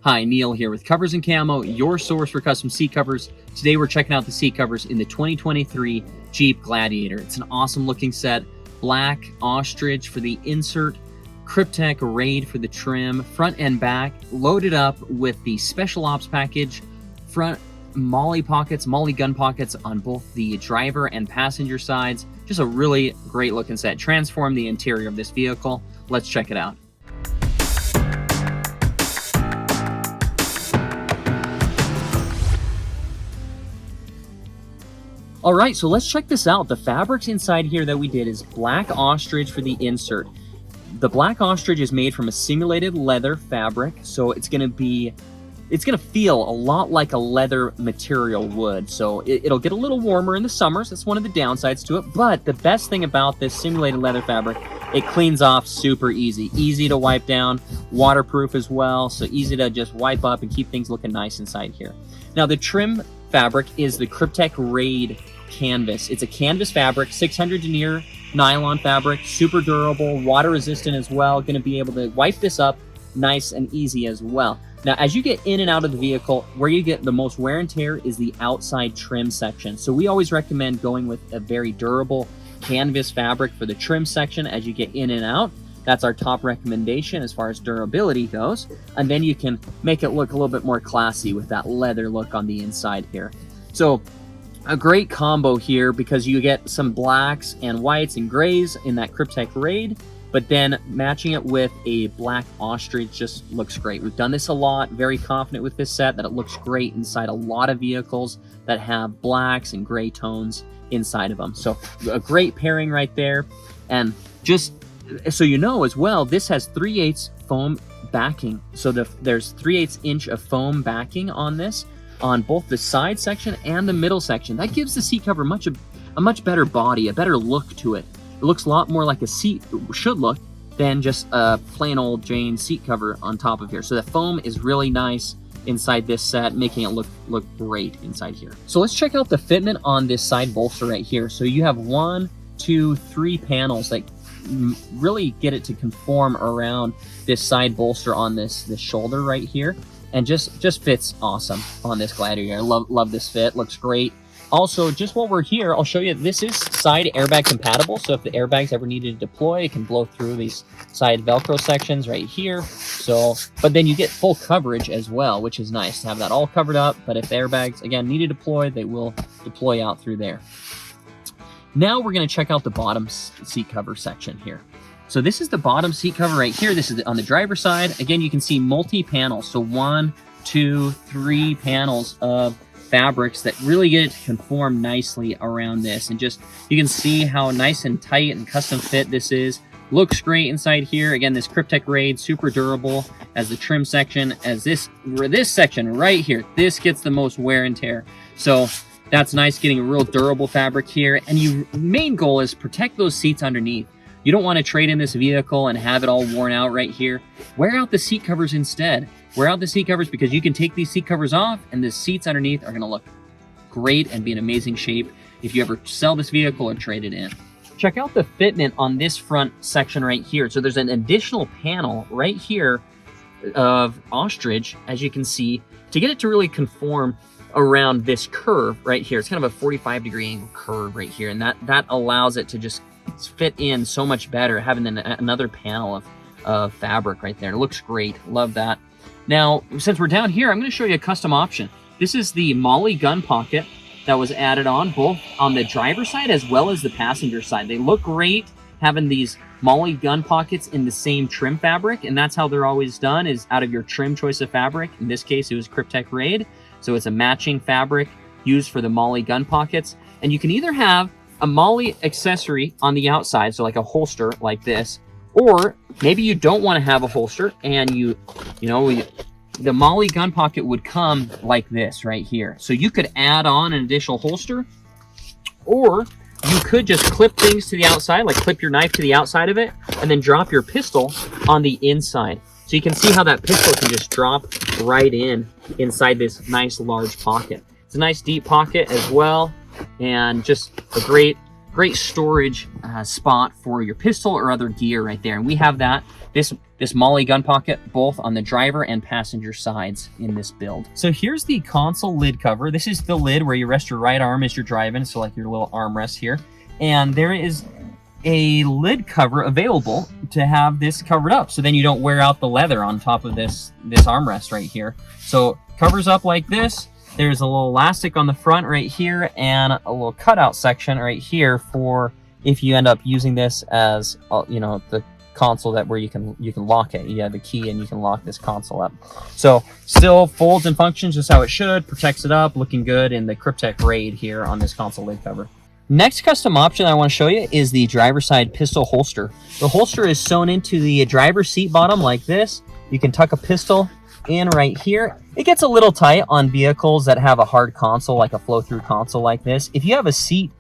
Hi, Neil here with Covers Camo, your source for custom seat covers. Today we're checking out the seat covers in the 2023 Jeep Gladiator. It's an awesome looking set. Black Ostrich for the insert, Kryptek Raid for the trim, front and back, loaded up with the Special Ops package, front MOLLE pockets, MOLLE gun pockets on both the driver and passenger sides. Just a really great looking set. Transform the interior of this vehicle. Let's check it out. All right, so let's check this out. The fabrics inside here that we did is Black Ostrich for the insert. The Black Ostrich is made from a simulated leather fabric, so it's gonna feel a lot like a leather material would. So it'll get a little warmer in the summers. That's one of the downsides to it. But the best thing about this simulated leather fabric, it cleans off super easy. Easy to wipe down, waterproof as well, so easy to just wipe up and keep things looking nice inside here. Now the trim fabric is the Kryptek Raid canvas. It's a canvas fabric, 600 denier nylon fabric, super durable, water resistant as well. Going to be able to wipe this up nice and easy as well. Now, as you get in and out of the vehicle, where you get the most wear and tear is the outside trim section. So we always recommend going with a very durable canvas fabric for the trim section as you get in and out. That's our top recommendation as far as durability goes. And then you can make it look a little bit more classy with that leather look on the inside here. So a great combo here because you get some blacks and whites and grays in that Kryptek Raid, but then matching it with a Black Ostrich just looks great. We've done this a lot, very confident with this set that it looks great inside a lot of vehicles that have blacks and gray tones inside of them. So a great pairing right there. And just so you know as well, this has 3/8 foam backing. So there's 3/8 inch of foam backing on this, on both the side section and the middle section. That gives the seat cover a much better body, a better look to it. It looks a lot more like a seat should look than just a plain old Jane seat cover on top of here. So the foam is really nice inside this set, making it look great inside here. So let's check out the fitment on this side bolster right here. So you have 1, 2, 3 panels that really get it to conform around this side bolster on this shoulder right here, and just fits awesome on this Gladiator. Love this fit, looks great. Also, just while we're here, I'll show you this is side airbag compatible, so if the airbags ever needed to deploy, it can blow through these side Velcro sections right here. So, but then you get full coverage as well, which is nice to have that all covered up. But if the airbags again need to deploy, they will deploy out through there. Now we're going to check out the bottom seat cover section here. So this is the bottom seat cover right here. This is on the driver's side. Again, you can see multi-panels. So 1, 2, 3 panels of fabrics that really get it to conform nicely around this. And just, you can see how nice and tight and custom fit this is. Looks great inside here. Again, this Kryptek Raid, super durable as the trim section. As this section right here, this gets the most wear and tear. So that's nice, getting a real durable fabric here. And your main goal is protect those seats underneath. You don't want to trade in this vehicle and have it all worn out right here. Wear out the seat covers instead. Wear out the seat covers because you can take these seat covers off and the seats underneath are going to look great and be in amazing shape if you ever sell this vehicle or trade it in. Check out the fitment on this front section right here. So there's an additional panel right here of Ostrich, as you can see, to get it to really conform around this curve right here. It's kind of a 45-degree angle curve right here, and that allows it to just fit in so much better, having another panel of fabric right there. It looks great. Love that. Now, since we're down here, I'm going to show you a custom option. This is the MOLLE gun pocket that was added on, both on the driver's side as well as the passenger side. They look great having these MOLLE gun pockets in the same trim fabric, and that's how they're always done, is out of your trim choice of fabric. In this case, it was Kryptek Raid, so it's a matching fabric used for the MOLLE gun pockets. And you can either have a MOLLE accessory on the outside, so like a holster like this, or maybe you don't want to have a holster and the MOLLE gun pocket would come like this right here. So you could add on an additional holster, or you could just clip things to the outside, like clip your knife to the outside of it and then drop your pistol on the inside. So you can see how that pistol can just drop right inside this nice large pocket. It's a nice deep pocket as well, and just a great storage spot for your pistol or other gear right there. And we have that. This this MOLLE gun pocket, both on the driver and passenger sides in this build. So here's the console lid cover. This is the lid where you rest your right arm as you're driving, so like your little armrest here. And there is a lid cover available to have this covered up, so then you don't wear out the leather on top of this armrest right here. So covers up like this. There's a little elastic on the front right here and a little cutout section right here for if you end up using this as you know, the console that where you can lock it. You have the key and you can lock this console up. So still folds and functions just how it should, protects it up, looking good in the Kryptek Raid here on this console lid cover. Next custom option I want to show you is the driver's side pistol holster. The holster is sewn into the driver's seat bottom like this. You can tuck a pistol in right here. It gets a little tight on vehicles that have a hard console, like a flow-through console like this. If you have a seat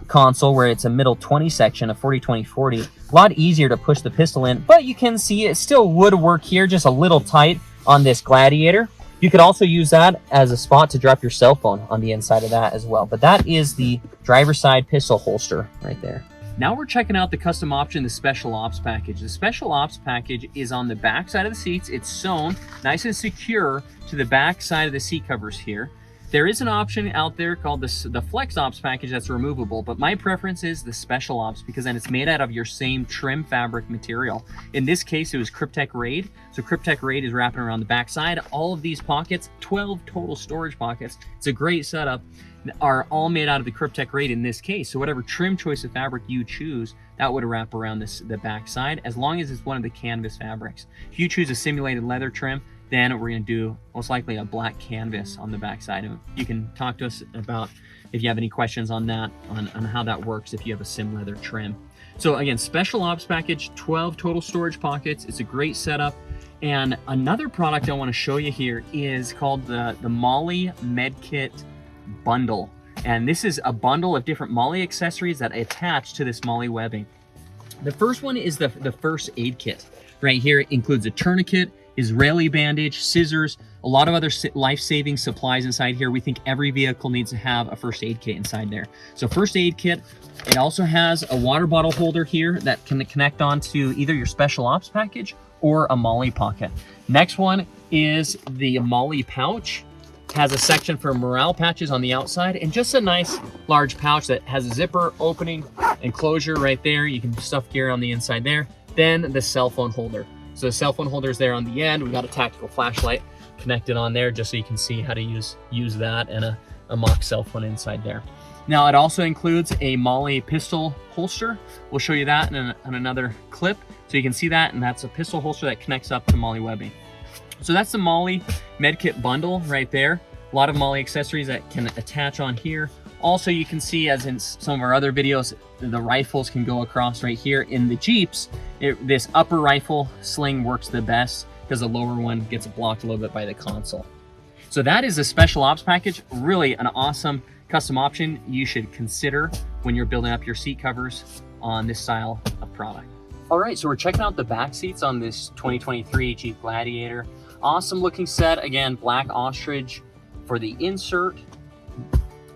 console where it's a middle 20 section, a 40-20-40, a lot easier to push the pistol in, but you can see it still would work here, just a little tight on this Gladiator. You could also use that as a spot to drop your cell phone on the inside of that as well. But that is the driver's side pistol holster right there. Now we're checking out the custom option, the Special Ops package. The Special Ops package is on the back side of the seats. It's sewn nice and secure to the back side of the seat covers here. There is an option out there called the Flex Ops package that's removable, but my preference is the Special Ops because then it's made out of your same trim fabric material. In this case, it was Kryptek Raid. So Kryptek Raid is wrapping around the back side. All of these pockets, 12 total storage pockets. It's a great setup, are all made out of the Kryptek Raid in this case. So whatever trim choice of fabric you choose, that would wrap around the back side, as long as it's one of the canvas fabrics. If you choose a simulated leather trim, then we're going to do most likely a black canvas on the backside. And you can talk to us about if you have any questions on that, on how that works if you have a sim leather trim. So again, Special Ops package, 12 total storage pockets. It's a great setup. And another product I want to show you here is called the MOLLE Medkit Bundle. And this is a bundle of different MOLLE accessories that attach to this MOLLE webbing. The first one is the first aid kit. Right here, it includes a tourniquet, Israeli bandage, scissors, a lot of other life-saving supplies inside here. We think every vehicle needs to have a first aid kit inside there. So first aid kit, it also has a water bottle holder here that can connect onto either your Special Ops package or a MOLLE pocket. Next one is the MOLLE pouch. It has a section for morale patches on the outside and just a nice large pouch that has a zipper opening and closure right there. You can stuff gear on the inside there. Then the cell phone holder. So the cell phone holder is there on the end. We've got a tactical flashlight connected on there just so you can see how to use that and a mock cell phone inside there. Now it also includes a MOLLE pistol holster. We'll show you that in another clip so you can see that, and that's a pistol holster that connects up to MOLLE webbing. So that's the MOLLE Medkit bundle right there. A lot of MOLLE accessories that can attach on here. Also, you can see, as in some of our other videos, the rifles can go across right here. In the Jeeps, this upper rifle sling works the best because the lower one gets blocked a little bit by the console. So that is a Special Ops package. Really an awesome custom option you should consider when you're building up your seat covers on this style of product. All right, so we're checking out the back seats on this 2023 Jeep Gladiator. Awesome looking set. Again, black ostrich for the insert.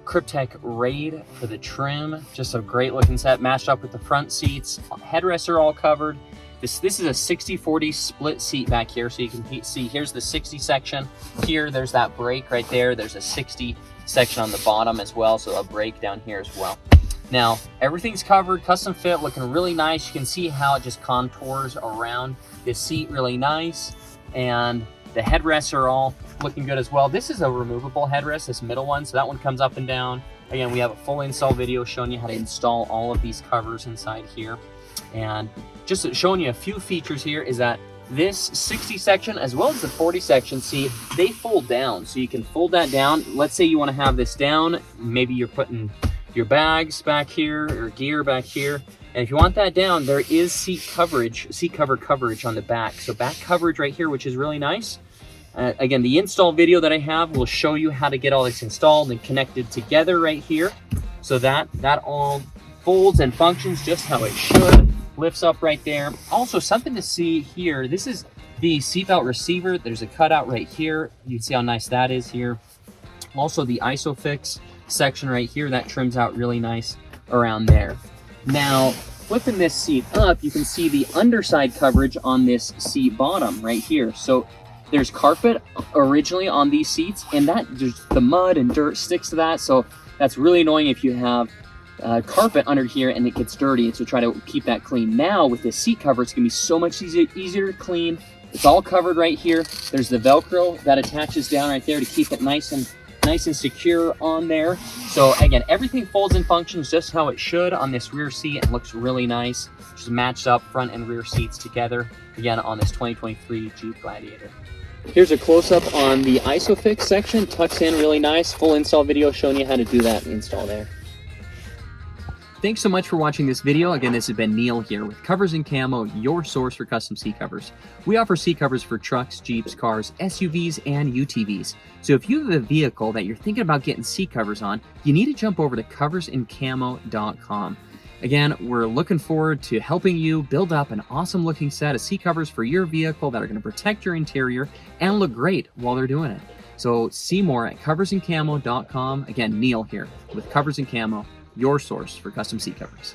Kryptek Raid for the trim. Just a great looking set, matched up with the front seats. Headrests are all covered. This is a 60-40 split seat back here, so you can see here's the 60 section. Here, there's that brake right there. There's a 60 section on the bottom as well, so a brake down here as well. Now, everything's covered, custom fit, looking really nice. You can see how it just contours around this seat really nice. And the headrests are all looking good as well. This is a removable headrest, this middle one, so that one comes up and down. Again, we have a full install video showing you how to install all of these covers inside here. And just showing you a few features here is that this 60 section as well as the 40 section seat, they fold down. So you can fold that down. Let's say you want to have this down. Maybe you're putting your bags back here or gear back here. And if you want that down, there is seat cover coverage on the back. So back coverage right here, which is really nice. Again, the install video that I have will show you how to get all this installed and connected together right here. So that all folds and functions just how it should. Lifts up right there. Also, something to see here, this is the seatbelt receiver. There's a cutout right here. You can see how nice that is here. Also, the ISOFIX section right here, that trims out really nice around there. Now, flipping this seat up, you can see the underside coverage on this seat bottom right here. So there's carpet originally on these seats, and there's the mud and dirt sticks to that. So that's really annoying if you have carpet under here and it gets dirty. So try to keep that clean. Now with this seat cover, it's gonna be so much easier to clean. It's all covered right here. There's the Velcro that attaches down right there to keep it nice and secure on there. So again, everything folds and functions just how it should on this rear seat and looks really nice. Just matched up front and rear seats together, again, on this 2023 Jeep Gladiator. Here's a close-up on the ISOFIX section. Tucks in really nice. Full install video showing you how to do that install there. Thanks so much for watching this video. Again, this has been Neil here with Covers and Camo, your source for custom seat covers. We offer seat covers for trucks, Jeeps, cars, SUVs, and UTVs. So if you have a vehicle that you're thinking about getting seat covers on, you need to jump over to coversandcamo.com. Again, we're looking forward to helping you build up an awesome looking set of seat covers for your vehicle that are going to protect your interior and look great while they're doing it. So see more at coversandcamo.com. Again, Neil here with Covers and Camo, your source for custom seat covers.